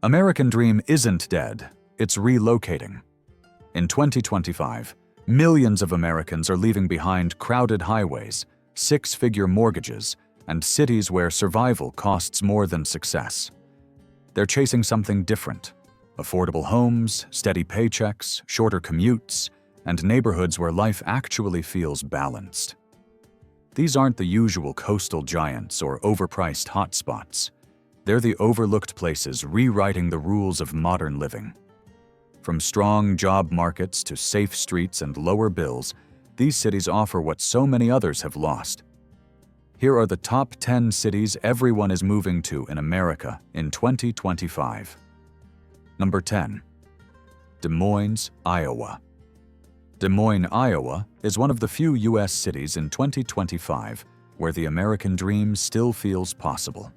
American dream isn't dead, it's relocating. In 2025, millions of Americans are leaving behind crowded highways, six-figure mortgages, and cities where survival costs more than success. They're chasing something different: affordable homes, steady paychecks, shorter commutes, and neighborhoods where life actually feels balanced. These aren't the usual coastal giants or overpriced hotspots. They're the overlooked places rewriting the rules of modern living. From strong job markets to safe streets and lower bills, these cities offer what so many others have lost. Here are the top 10 cities everyone is moving to in America in 2025. Number 10. Des Moines, Iowa. Des Moines, Iowa is one of the few U.S. cities in 2025 where the American dream still feels possible.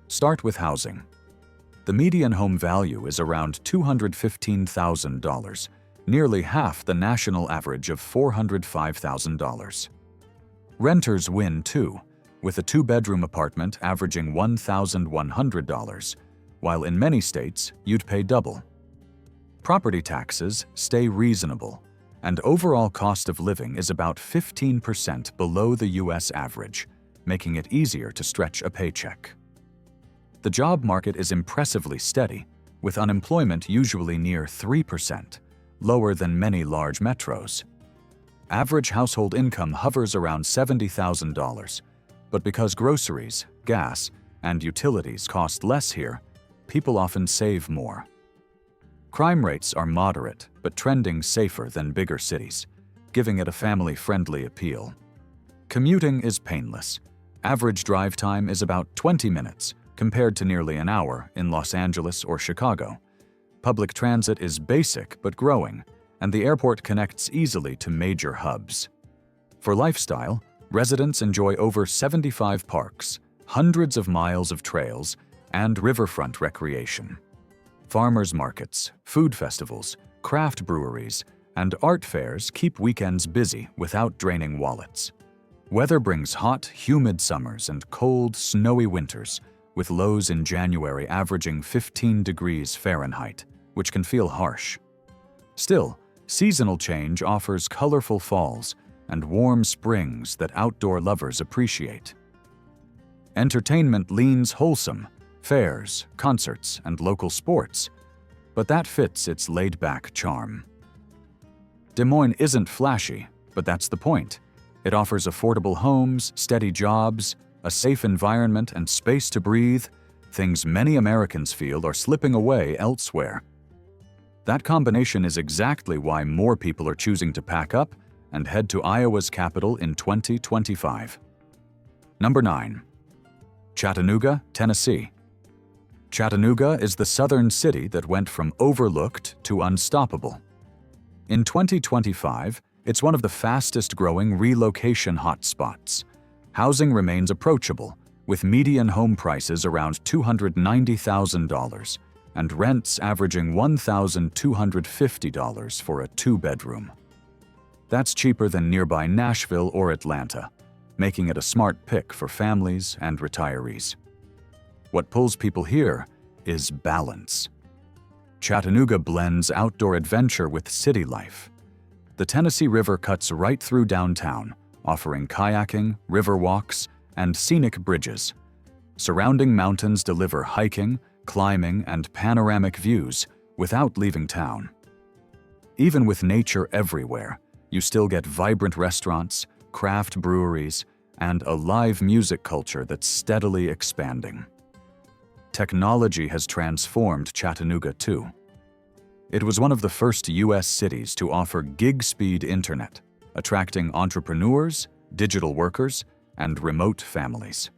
Start with housing. The median home value is around $215,000, nearly half the national average of $405,000. Renters win too, with a two-bedroom apartment averaging $1,100, while in many states you'd pay double. Property taxes stay reasonable, and overall cost of living is about 15% below the U.S. average, making it easier to stretch a paycheck. The job market is impressively steady, with unemployment usually near 3%, lower than many large metros. Average household income hovers around $70,000, but because groceries, gas, and utilities cost less here, people often save more. Crime rates are moderate, but trending safer than bigger cities, giving it a family-friendly appeal. Commuting is painless. Average drive time is about 20 minutes, compared to nearly an hour in Los Angeles or Chicago. Public transit is basic but growing, and the airport connects easily to major hubs. For lifestyle, residents enjoy over 75 parks, hundreds of miles of trails, and riverfront recreation. Farmers markets, food festivals, craft breweries, and art fairs keep weekends busy without draining wallets. Weather brings hot, humid summers and cold, snowy winters, with lows in January averaging 15 degrees Fahrenheit, which can feel harsh. Still, seasonal change offers colorful falls and warm springs that outdoor lovers appreciate. Entertainment leans wholesome: fairs, concerts, and local sports, but that fits its laid-back charm. Des Moines isn't flashy, but that's the point. It offers affordable homes, steady jobs, a safe environment, and space to breathe, things many Americans feel are slipping away elsewhere. That combination is exactly why more people are choosing to pack up and head to Iowa's capital in 2025. Number 9. Chattanooga, Tennessee. Chattanooga is the southern city that went from overlooked to unstoppable. In 2025, it's one of the fastest-growing relocation hotspots. Housing remains approachable, with median home prices around $290,000 and rents averaging $1,250 for a two-bedroom. That's cheaper than nearby Nashville or Atlanta, making it a smart pick for families and retirees. What pulls people here is balance. Chattanooga blends outdoor adventure with city life. The Tennessee River cuts right through downtown, offering kayaking, river walks, and scenic bridges. Surrounding mountains deliver hiking, climbing, and panoramic views without leaving town. Even with nature everywhere, you still get vibrant restaurants, craft breweries, and a live music culture that's steadily expanding. Technology has transformed Chattanooga too. It was one of the first U.S. cities to offer gig-speed internet, attracting entrepreneurs, digital workers, and remote families.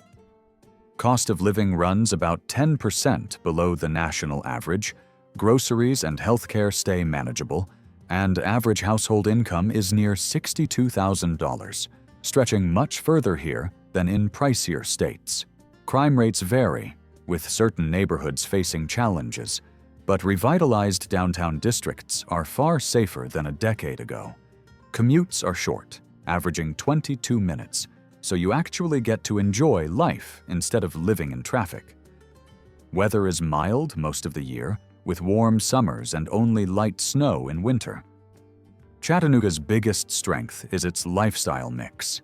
Cost of living runs about 10% below the national average, groceries and healthcare stay manageable, and average household income is near $62,000, stretching much further here than in pricier states. Crime rates vary, with certain neighborhoods facing challenges, but revitalized downtown districts are far safer than a decade ago. Commutes are short, averaging 22 minutes, so you actually get to enjoy life instead of living in traffic. Weather is mild most of the year, with warm summers and only light snow in winter. Chattanooga's biggest strength is its lifestyle mix.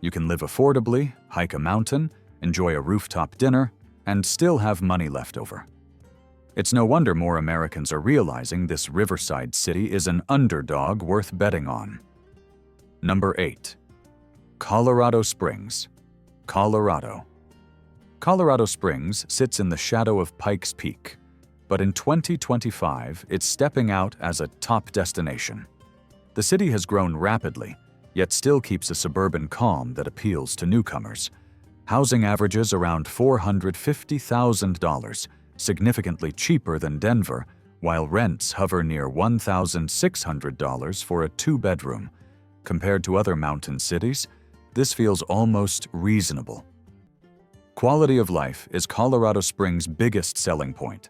You can live affordably, hike a mountain, enjoy a rooftop dinner, and still have money left over. It's no wonder more Americans are realizing this riverside city is an underdog worth betting on. Number 8. Colorado Springs, Colorado. Colorado Springs sits in the shadow of Pikes Peak, but in 2025 it's stepping out as a top destination. The city has grown rapidly, yet still keeps a suburban calm that appeals to newcomers. Housing averages around $450,000, significantly cheaper than Denver, while rents hover near $1,600 for a two-bedroom. Compared to other mountain cities, this feels almost reasonable. Quality of life is Colorado Springs' biggest selling point.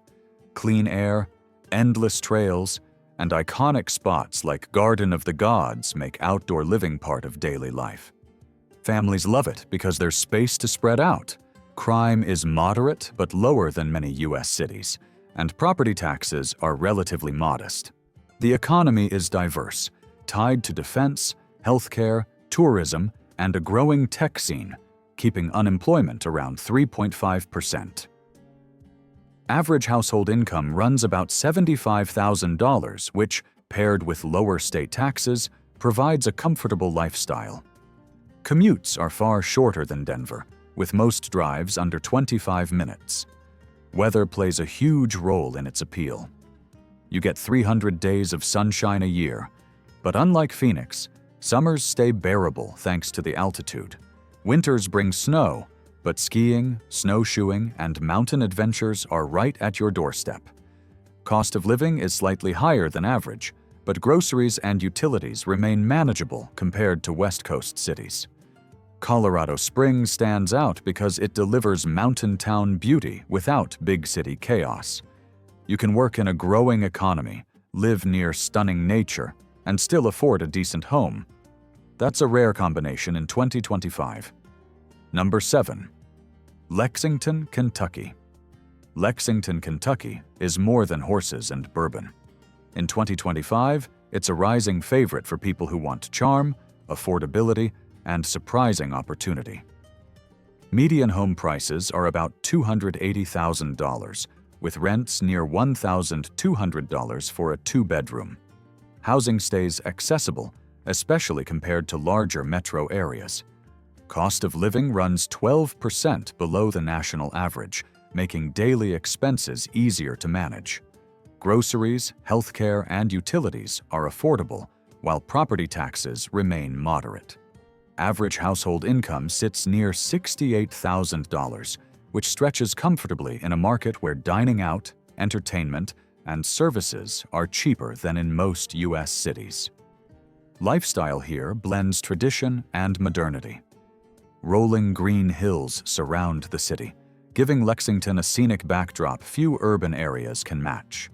Clean air, endless trails, and iconic spots like Garden of the Gods make outdoor living part of daily life. Families love it because there's space to spread out. Crime is moderate but lower than many U.S. cities, and property taxes are relatively modest. The economy is diverse, tied to defense, healthcare, tourism, and a growing tech scene, keeping unemployment around 3.5%. Average household income runs about $75,000, which, paired with lower state taxes, provides a comfortable lifestyle. Commutes are far shorter than Denver, with most drives under 25 minutes. Weather plays a huge role in its appeal. You get 300 days of sunshine a year, but unlike Phoenix, summers stay bearable thanks to the altitude. Winters bring snow, but skiing, snowshoeing, and mountain adventures are right at your doorstep. Cost of living is slightly higher than average, but groceries and utilities remain manageable compared to West Coast cities. Colorado Springs stands out because it delivers mountain town beauty without big city chaos. You can work in a growing economy, live near stunning nature, and still afford a decent home. That's a rare combination in 2025. Number 7. Lexington, Kentucky. Lexington, Kentucky is more than horses and bourbon. In 2025, it's a rising favorite for people who want charm, affordability, and surprising opportunity. Median home prices are about $280,000, with rents near $1,200 for a two-bedroom. Housing stays accessible, especially compared to larger metro areas. Cost of living runs 12% below the national average, making daily expenses easier to manage. Groceries, healthcare, and utilities are affordable, while property taxes remain moderate. Average household income sits near $68,000, which stretches comfortably in a market where dining out, entertainment, and services are cheaper than in most U.S. cities. Lifestyle here blends tradition and modernity. Rolling green hills surround the city, giving Lexington a scenic backdrop few urban areas can match.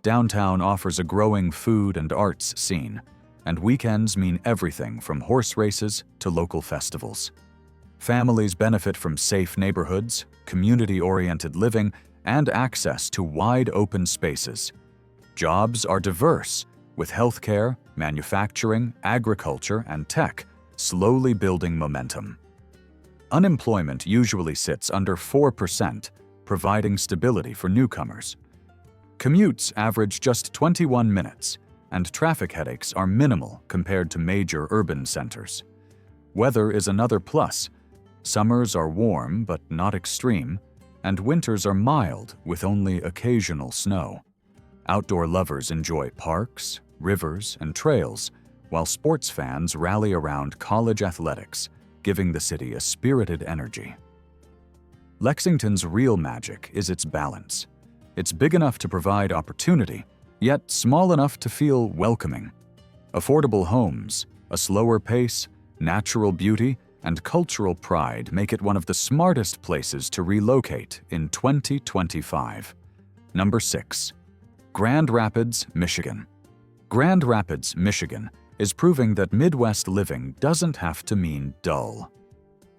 Downtown offers a growing food and arts scene, and weekends mean everything from horse races to local festivals. Families benefit from safe neighborhoods, community-oriented living, and access to wide open spaces. Jobs are diverse, with healthcare, manufacturing, agriculture, and tech slowly building momentum. Unemployment usually sits under 4%, providing stability for newcomers. Commutes average just 21 minutes, and traffic headaches are minimal compared to major urban centers. Weather is another plus. Summers are warm but not extreme, and winters are mild with only occasional snow. Outdoor lovers enjoy parks, rivers, and trails, while sports fans rally around college athletics, giving the city a spirited energy. Lexington's real magic is its balance. It's big enough to provide opportunity, yet small enough to feel welcoming. Affordable homes, a slower pace, natural beauty, and cultural pride make it one of the smartest places to relocate in 2025. Number 6. Grand Rapids, Michigan. Grand Rapids, Michigan is proving that Midwest living doesn't have to mean dull.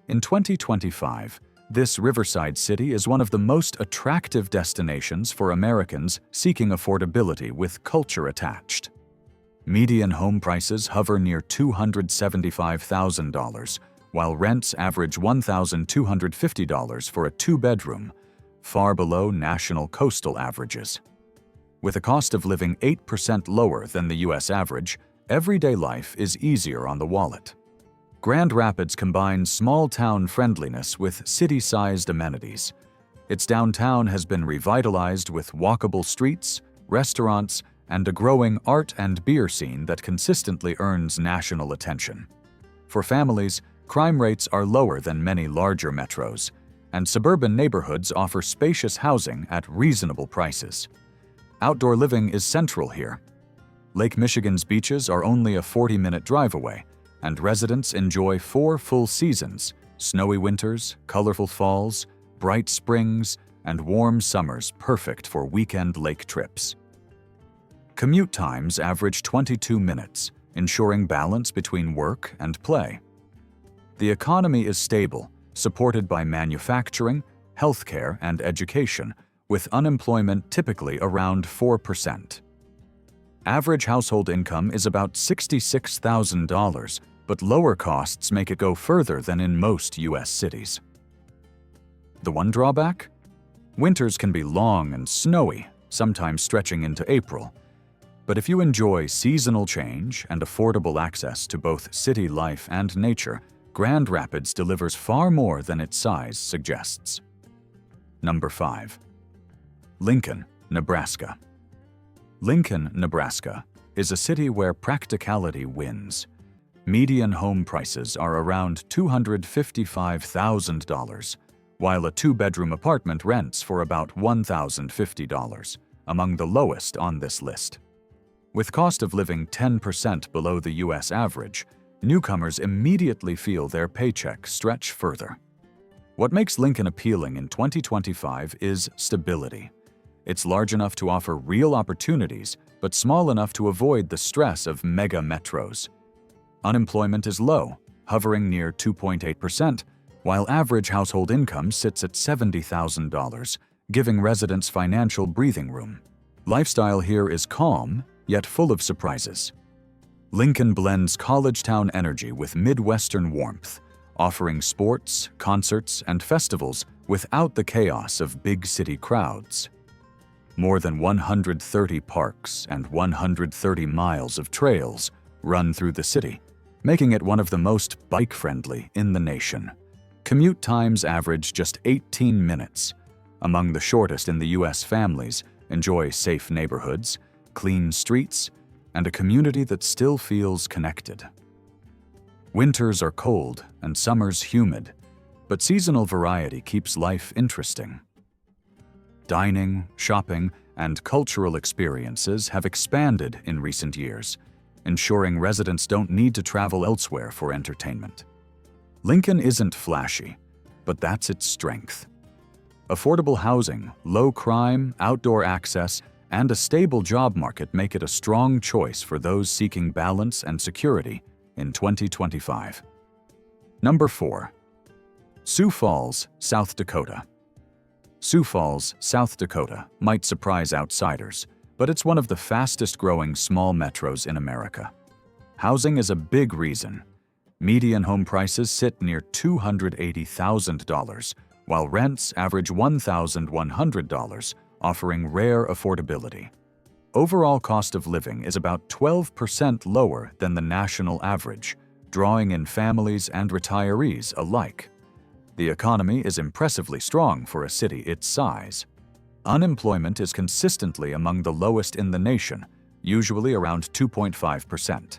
In 2025, This riverside city is one of the most attractive destinations for Americans seeking affordability with culture attached. Median home prices hover near $275,000, while rents average $1,250 for a two-bedroom, far below national coastal averages. With a cost of living 8% lower than the U.S. average, everyday life is easier on the wallet. Grand Rapids combines small-town friendliness with city-sized amenities. Its downtown has been revitalized with walkable streets, restaurants, and a growing art and beer scene that consistently earns national attention. For families, crime rates are lower than many larger metros, and suburban neighborhoods offer spacious housing at reasonable prices. Outdoor living is central here. Lake Michigan's beaches are only a 40-minute drive away, and residents enjoy 4 full seasons: snowy winters, colorful falls, bright springs, and warm summers perfect for weekend lake trips. Commute times average 22 minutes, ensuring balance between work and play. The economy is stable, supported by manufacturing, healthcare, and education, with unemployment typically around 4%. Average household income is about $66,000, but lower costs make it go further than in most U.S. cities. The one drawback? Winters can be long and snowy, sometimes stretching into April. But if you enjoy seasonal change and affordable access to both city life and nature, Grand Rapids delivers far more than its size suggests. Number 5. Lincoln, Nebraska. Lincoln, Nebraska is a city where practicality wins. Median home prices are around $255,000, while a two-bedroom apartment rents for about $1,050, among the lowest on this list. With cost of living 10% below the U.S. average, newcomers immediately feel their paycheck stretch further. What makes Lincoln appealing in 2025 is stability. It's large enough to offer real opportunities, but small enough to avoid the stress of mega metros. Unemployment is low, hovering near 2.8%, while average household income sits at $70,000, giving residents financial breathing room. Lifestyle here is calm, yet full of surprises. Lincoln blends college-town energy with Midwestern warmth, offering sports, concerts, and festivals without the chaos of big city crowds. More than 130 parks and 130 miles of trails run through the city, making it one of the most bike-friendly in the nation. Commute times average just 18 minutes. Among the shortest in the U.S., families enjoy safe neighborhoods, clean streets, and a community that still feels connected. Winters are cold and summers humid, but seasonal variety keeps life interesting. Dining, shopping, and cultural experiences have expanded in recent years, ensuring residents don't need to travel elsewhere for entertainment. Lincoln isn't flashy, but that's its strength. Affordable housing, low crime, outdoor access, and a stable job market make it a strong choice for those seeking balance and security in 2025. Number 4. Sioux Falls, South Dakota. Sioux Falls, South Dakota might surprise outsiders, but it's one of the fastest-growing small metros in America. Housing is a big reason. Median home prices sit near $280,000, while rents average $1,100, offering rare affordability. Overall cost of living is about 12% lower than the national average, drawing in families and retirees alike. The economy is impressively strong for a city its size. Unemployment is consistently among the lowest in the nation, usually around 2.5%,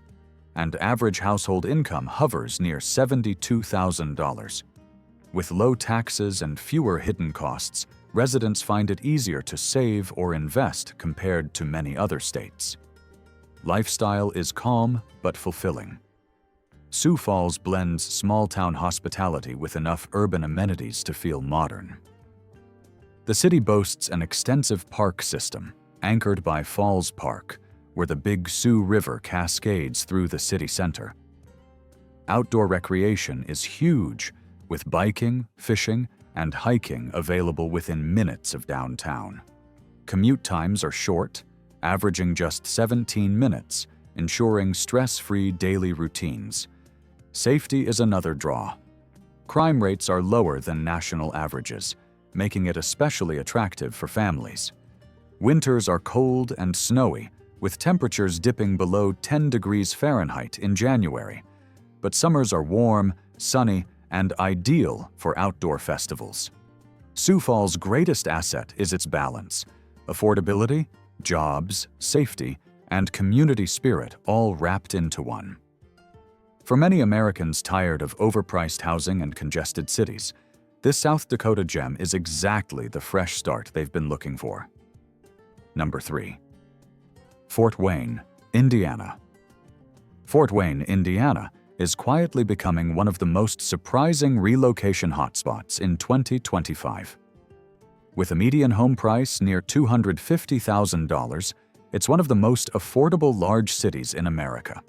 and average household income hovers near $72,000. With low taxes and fewer hidden costs, residents find it easier to save or invest compared to many other states. Lifestyle is calm but fulfilling. Sioux Falls blends small-town hospitality with enough urban amenities to feel modern. The city boasts an extensive park system, anchored by Falls Park, where the Big Sioux River cascades through the city center. Outdoor recreation is huge, with biking, fishing, and hiking available within minutes of downtown. Commute times are short, averaging just 17 minutes, ensuring stress-free daily routines. Safety is another draw. Crime rates are lower than national averages, making it especially attractive for families. Winters are cold and snowy, with temperatures dipping below 10 degrees Fahrenheit in January. But summers are warm, sunny, and ideal for outdoor festivals. Sioux Falls' greatest asset is its balance: affordability, jobs, safety, and community spirit all wrapped into one. For many Americans tired of overpriced housing and congested cities, this South Dakota gem is exactly the fresh start they've been looking for. Number 3. Fort Wayne, Indiana. Fort Wayne, Indiana is quietly becoming one of the most surprising relocation hotspots in 2025. With a median home price near $250,000, it's one of the most affordable large cities in America.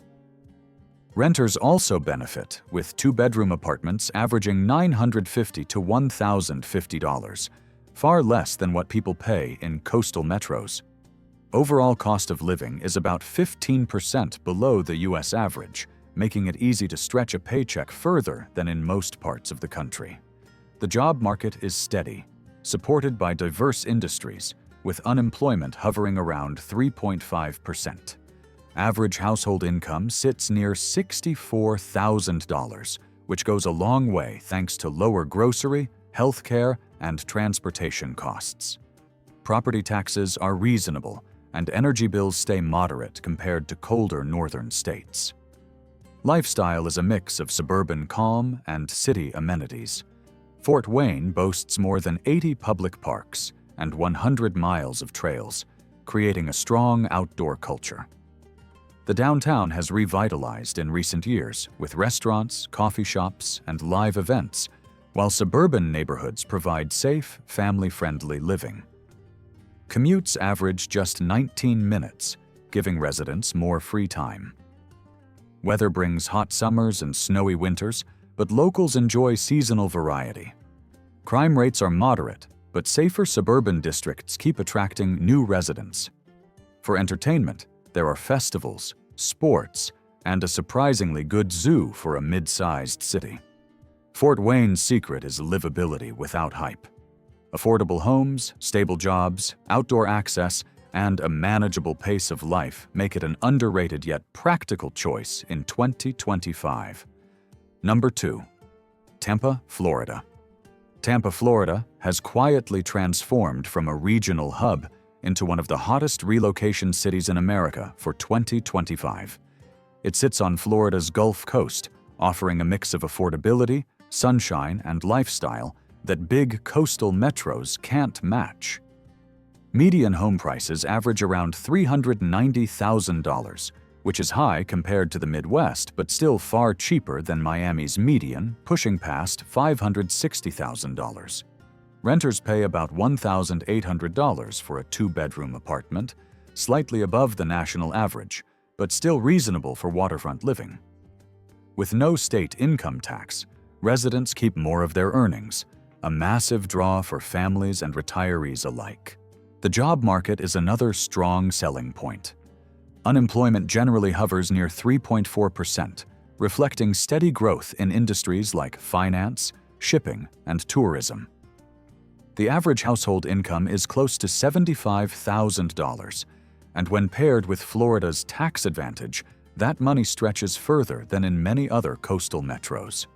Renters also benefit, with two-bedroom apartments averaging $950 to $1,050, far less than what people pay in coastal metros. Overall cost of living is about 15% below the U.S. average, making it easy to stretch a paycheck further than in most parts of the country. The job market is steady, supported by diverse industries, with unemployment hovering around 3.5%. Average household income sits near $64,000, which goes a long way thanks to lower grocery, healthcare, and transportation costs. Property taxes are reasonable, and energy bills stay moderate compared to colder northern states. Lifestyle is a mix of suburban calm and city amenities. Fort Wayne boasts more than 80 public parks and 100 miles of trails, creating a strong outdoor culture. The downtown has revitalized in recent years with restaurants, coffee shops, and live events, while suburban neighborhoods provide safe, family-friendly living. Commutes average just 19 minutes, giving residents more free time. Weather brings hot summers and snowy winters, but locals enjoy seasonal variety. Crime rates are moderate, but safer suburban districts keep attracting new residents. For entertainment, there are festivals, sports, and a surprisingly good zoo for a mid-sized city. Fort Wayne's secret is livability without hype. Affordable homes, stable jobs, outdoor access, and a manageable pace of life make it an underrated yet practical choice in 2025. Number 2. Tampa, Florida. Tampa, Florida has quietly transformed from a regional hub into one of the hottest relocation cities in America for 2025. It sits on Florida's Gulf Coast, offering a mix of affordability, sunshine, and lifestyle that big coastal metros can't match. Median home prices average around $390,000, which is high compared to the Midwest, but still far cheaper than Miami's median, pushing past $560,000. Renters pay about $1,800 for a two-bedroom apartment, slightly above the national average, but still reasonable for waterfront living. With no state income tax, residents keep more of their earnings, a massive draw for families and retirees alike. The job market is another strong selling point. Unemployment generally hovers near 3.4%, reflecting steady growth in industries like finance, shipping, and tourism. The average household income is close to $75,000, and when paired with Florida's tax advantage, that money stretches further than in many other coastal metros.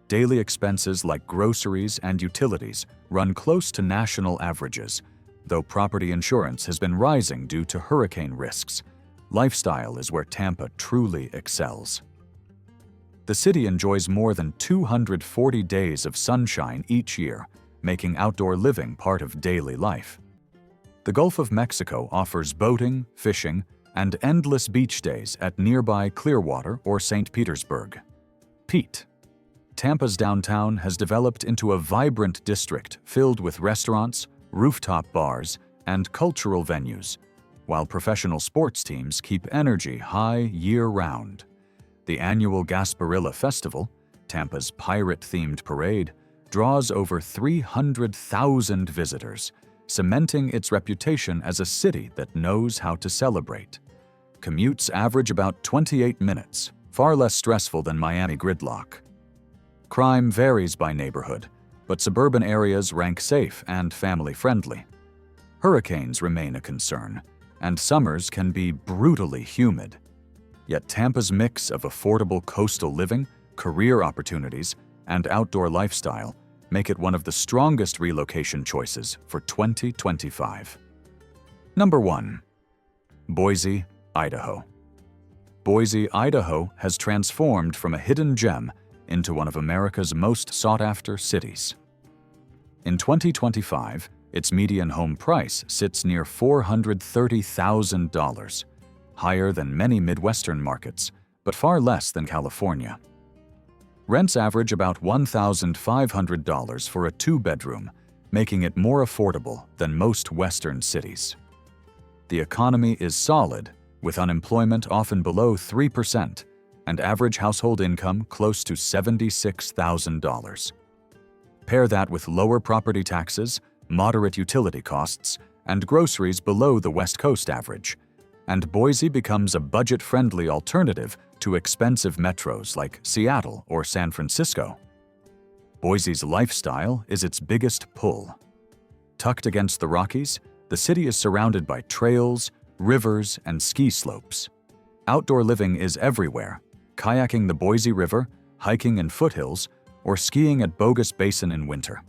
Daily expenses like groceries and utilities run close to national averages, though property insurance has been rising due to hurricane risks. Lifestyle is where Tampa truly excels. The city enjoys more than 240 days of sunshine each year, making outdoor living part of daily life. The Gulf of Mexico offers boating, fishing, and endless beach days at nearby Clearwater or St. Petersburg. Pete. Tampa's downtown has developed into a vibrant district filled with restaurants, rooftop bars, and cultural venues, while professional sports teams keep energy high year-round. The annual Gasparilla Festival, Tampa's pirate-themed parade, draws over 300,000 visitors, cementing its reputation as a city that knows how to celebrate. Commutes average about 28 minutes, far less stressful than Miami gridlock. Crime varies by neighborhood, but suburban areas rank safe and family-friendly. Hurricanes remain a concern, and summers can be brutally humid. Yet Tampa's mix of affordable coastal living, career opportunities, and outdoor lifestyle make it one of the strongest relocation choices for 2025. Number 1. Boise, Idaho. Boise, Idaho has transformed from a hidden gem into one of America's most sought-after cities. In 2025, its median home price sits near $430,000, higher than many Midwestern markets, but far less than California. Rents average about $1,500 for a two-bedroom, making it more affordable than most Western cities. The economy is solid, with unemployment often below 3% and average household income close to $76,000. Pair that with lower property taxes, moderate utility costs, and groceries below the West Coast average, and Boise becomes a budget-friendly alternative to expensive metros like Seattle or San Francisco. Boise's lifestyle is its biggest pull. Tucked against the Rockies, the city is surrounded by trails, rivers, and ski slopes. Outdoor living is everywhere, kayaking the Boise River, hiking in foothills, or skiing at Bogus Basin in winter.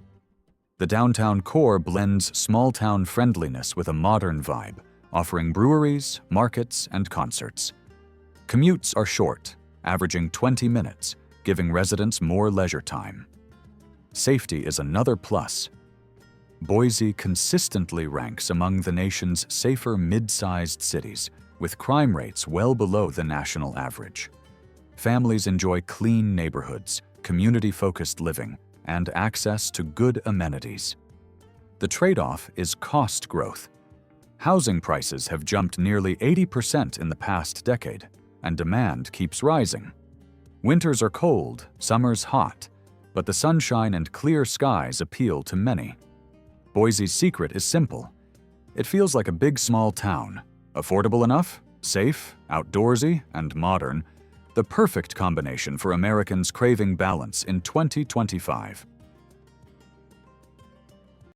The downtown core blends small-town friendliness with a modern vibe, offering breweries, markets, and concerts. Commutes are short, averaging 20 minutes, giving residents more leisure time. Safety is another plus. Boise consistently ranks among the nation's safer mid-sized cities, with crime rates well below the national average. Families enjoy clean neighborhoods, community-focused living, and access to good amenities. The trade-off is cost growth. Housing prices have jumped nearly 80% in the past decade, and demand keeps rising. Winters are cold, summers hot, but the sunshine and clear skies appeal to many. Boise's secret is simple. It feels like a big small town, affordable enough, safe, outdoorsy, and modern, the perfect combination for Americans craving balance in 2025.